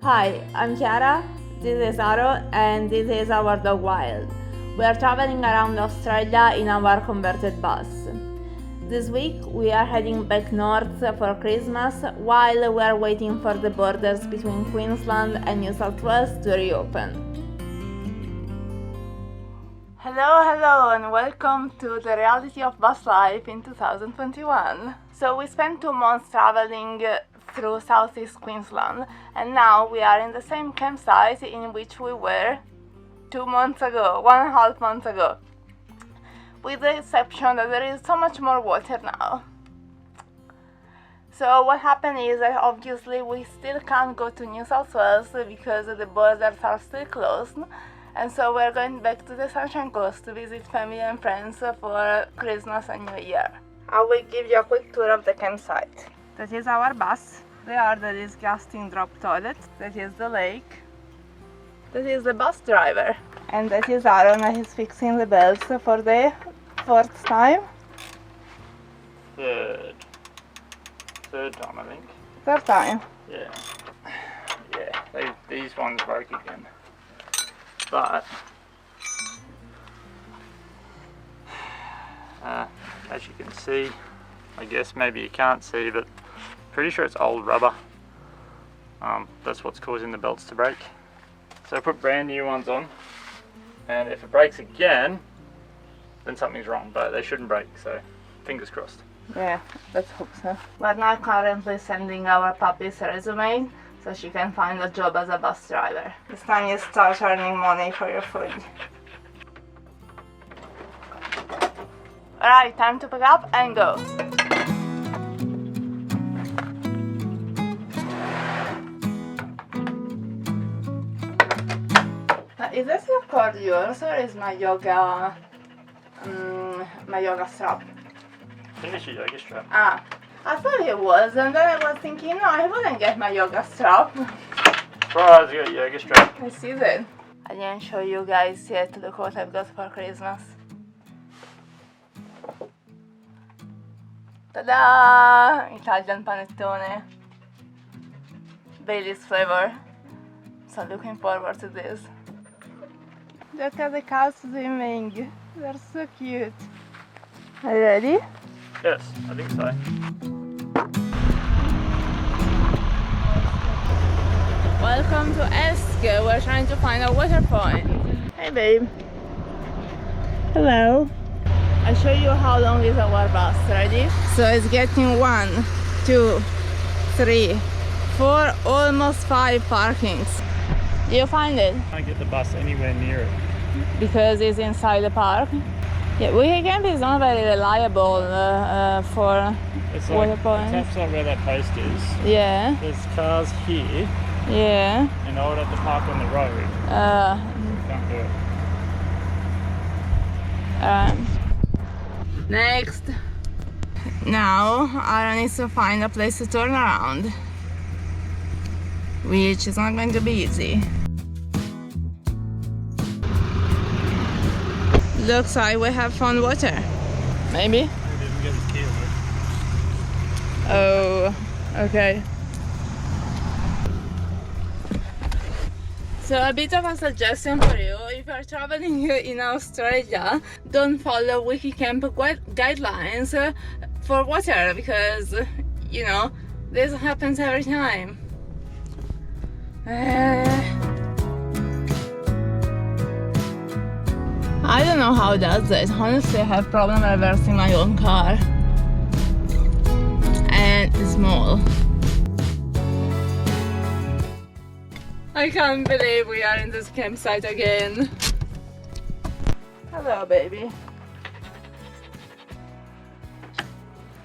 Hi, I'm Chiara, this is Aaron, and this is our dog Wild. We are traveling around Australia in our converted bus. This week we are heading back north for Christmas while we are waiting for the borders between Queensland and New South Wales to reopen. Hello and welcome to the reality of bus life in 2021. So we spent 2 months traveling through southeast Queensland, and now we are in the same campsite in which we were 2 months ago, 1.5 months ago, with the exception that there is so much more water now. So what happened is that obviously we still can't go to New South Wales because the borders are still closed, and so we're going back to the Sunshine Coast to visit family and friends for Christmas and New Year. I will give you a quick tour of the campsite. That is our bus. There are the disgusting drop toilets. That is the lake. That is the bus driver. And that is Aaron, and he's fixing the belts for the 4th time. Third time, I think. 3rd time. Yeah, these ones broke again. But as you can see, I guess maybe you can't see, but pretty sure it's old rubber. That's what's causing the belts to break. So I put brand new ones on, and if it breaks again, then something's wrong, but they shouldn't break, so fingers crossed. Yeah, let's hope so. We're now currently sending our puppy's resume so she can find a job as a bus driver. It's time you start earning money for your food. Alright, time to pick up and go. Is this record yours or is my yoga strap? I think it's your yoga strap. Ah, I thought it was, and then I was thinking, no, I wouldn't get my yoga strap. Surprise, you got your yoga strap. I see that. I didn't show you guys yet look what I've got for Christmas. Ta-da! Italian panettone. Bailey's flavor. So looking forward to this. Look at the cows swimming. They're so cute. Are you ready? Yes, I think so. Welcome to Esk. We're trying to find a water point. Hey babe. Hello. I'll show you how long is our bus. Ready? So it's getting 1, 2, 3, 4, almost 5 parkings. Do you find it? I can't get the bus anywhere near it. Because it's inside the park? Yeah, Wiki Camp is not very reliable for It's water like, points. it's outside where that post is. Yeah. There's cars here, Yeah. and I would have to park on the road. Can't do it. Next. Now, Aaron needs to find a place to turn around, which is not going to be easy. Looks like we have found water. Maybe? He didn't get his key away. Oh, okay. So a bit of a suggestion for you: if you're traveling in Australia, don't follow Wikicamp guidelines for water, because, you know, this happens every time. I don't know how it does it. Honestly, I have problem reversing my own car. And it's small. I can't believe we are in this campsite again. Hello, baby.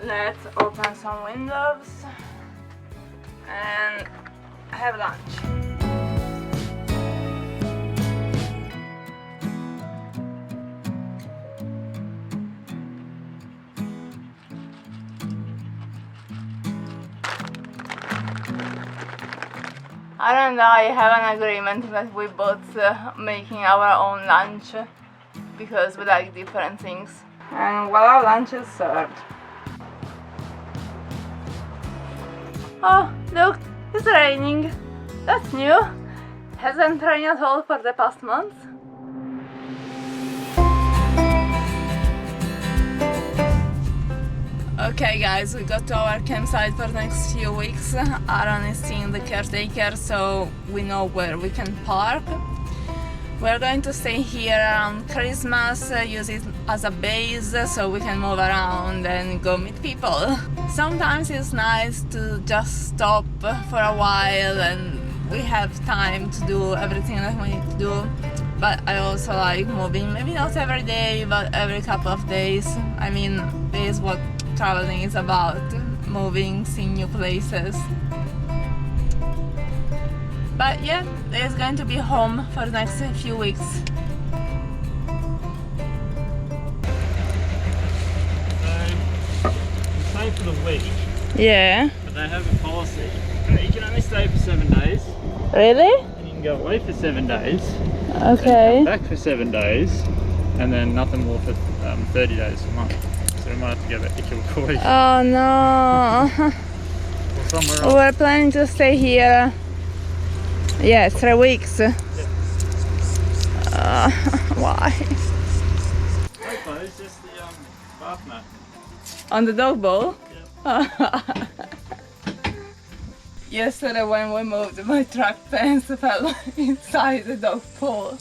Let's open some windows and have lunch. Aaron and I have an agreement that we both making our own lunch because we like different things. And while our lunch is served. Oh, look, it's raining. That's new. Hasn't rained at all for the past month. Okay guys, we got to our campsite for the next few weeks. Aaron is seeing the caretaker, so we know where we can park. We're going to stay here around Christmas, use it as a base so we can move around and go meet people. Sometimes it's nice to just stop for a while and we have time to do everything that we need to do. But I also like moving, maybe not every day, but every couple of days. I mean, this is what traveling is about, moving, seeing new places. But yeah, it's going to be home for the next few weeks. So, we stay for the week, Yeah. but they have a policy. You can only stay for 7 days. Really? And you can go away for 7 days. Okay. Come back for 7 days, and then nothing more for 30 days a month. So we might have to go back to Kilcoy Oh no. or somewhere else. We're planning to stay here. Yeah, 3 weeks. Why? Okay, it's just the bath mat. On the dog bowl? Yeah. Yesterday when we moved, my track pants fell inside the dog pool.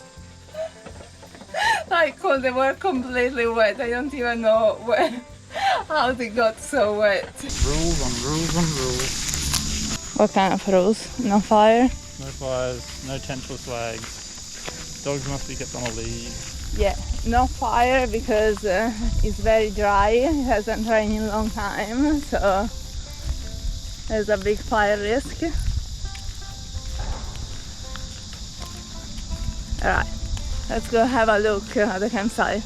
Like, they were completely wet. I don't even know how they got so wet. Rules on rules on rules. What kind of rules? No fire? No fires, no tentless flags. Dogs must be kept on a lead. Yeah, no fire because it's very dry. It hasn't rained in a long time, so there's a big fire risk. Alright, let's go have a look at the campsite.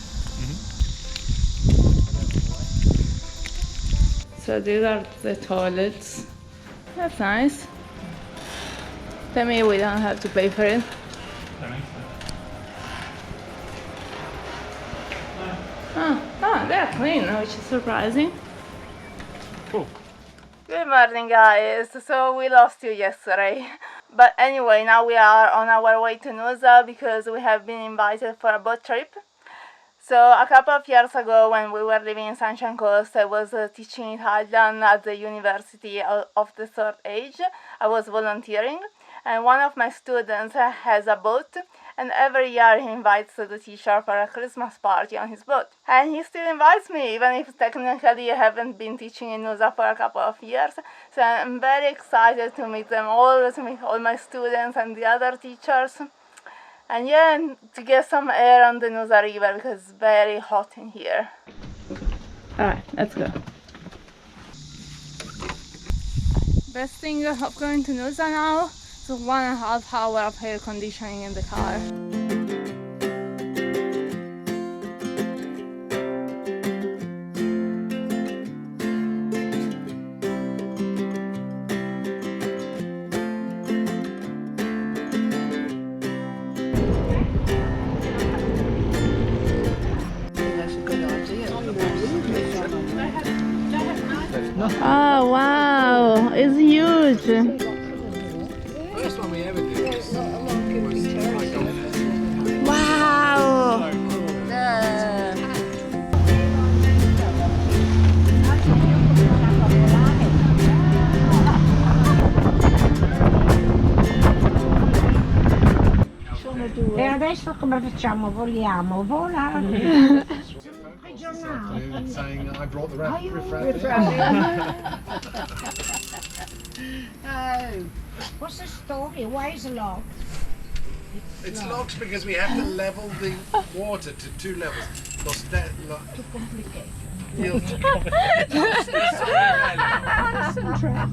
So these are the toilets. That's nice. Tell me we don't have to pay for it. They're clean, which is surprising. Cool. Good morning guys, so we lost you yesterday. But anyway, now we are on our way to Nusa because we have been invited for a boat trip. So a couple of years ago when we were living in Sunshine Coast, I was teaching Italian at the University of the Third Age. I was volunteering and one of my students has a boat and every year he invites the teacher for a Christmas party on his boat. And he still invites me, even if technically I haven't been teaching in Nusa for a couple of years. So I'm very excited to meet them all, to meet all my students and the other teachers. And yeah, to get some air on the Nusa River because it's very hot in here. Alright, let's go. Best thing of going to Nusa now is 1.5 hours of air conditioning in the car. Oh wow, it's huge. First one we ever did was Wow. E adesso come facciamo? Vogliamo volare? saying I brought the riff Oh, what's the story? Why is it locked? It's locked because we have to level the water to 2 levels. Too complicated. Concentrate.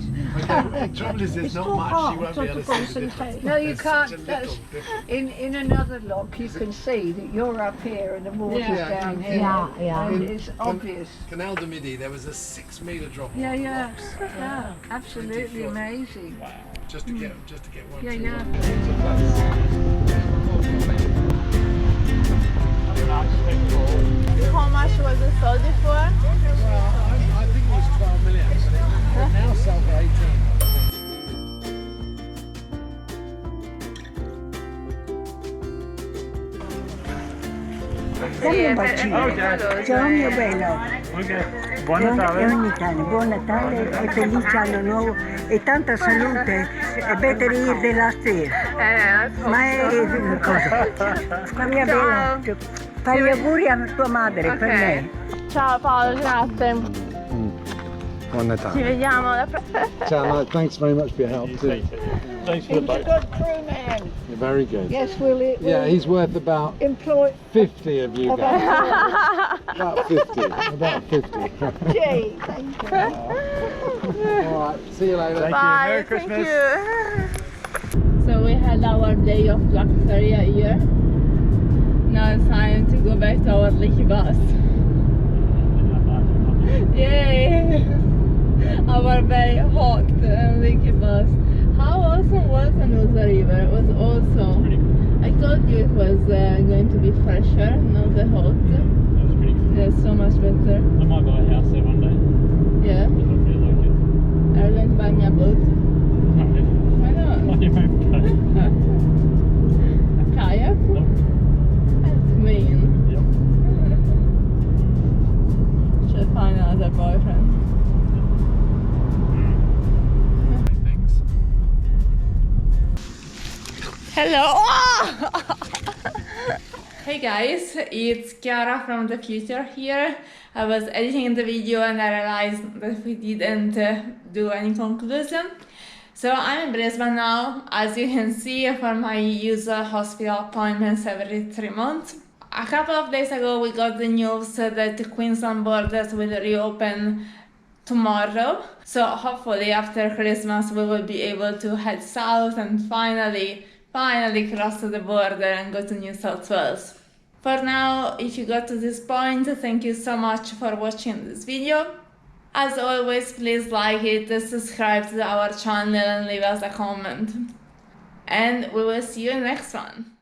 The trouble is there's not much you won't be able to see the difference. No, you There's can't. such a That's, little difference. in another lock, you can see that you're up here and the water's Yeah. down here. Yeah. And it's obvious. Canal de Midi, there was a 6 metre drop Yeah, off the yeah, rocks, yeah. Absolutely 20 foot. amazing. just to get one. Yeah, two. yeah. How much was it sold for? I think it was 12 million, but it now sell for 18. Dammi un bacino. Ok. Ciao mio bello. Ok. Buon E Natale. ogni Natale, buon Natale e felice anno nuovo e tanta salute. E better here the last year. Ma è cosa? Mia bella, fai gli auguri a tua madre per me. Ciao Paolo, grazie. Buon Ci Natale. vediamo alla Ciao, thanks very much for your help too. Thanks for the He's a boat. good crewman. You're very good. Yes, we'll Yeah, he's worth about employ 50 of you guys. About 50. About 50. Jay. Thank you. All right, see you later. Thank you. Bye, Merry thank Christmas. you. So we had our day of luxury here. Now it's time to go back to our leaky bus. Yay! Our very hot and leaky bus. How awesome was the Nusa River? It was awesome. Pretty cool. I told you it was going to be fresher, not that hot. That was pretty cool. Yeah, so much better. I might buy a house there one day Yeah. if I feel like it. Are you going to buy me a boat? Not really. Why not? On your own boat. A kayak? Nope. That's mean. Yep. Should find another boyfriend. Things. Hello! Hey guys, it's Chiara from the future here. I was editing the video and I realized that we didn't do any conclusion. So I'm in Brisbane now, as you can see, for my usual hospital appointments every 3 months. A couple of days ago we got the news that the Queensland borders will reopen tomorrow. So hopefully after Christmas we will be able to head south and finally cross the border and go to New South Wales. For now, if you got to this point, thank you so much for watching this video. As always, please like it, subscribe to our channel and leave us a comment. And we will see you in the next one.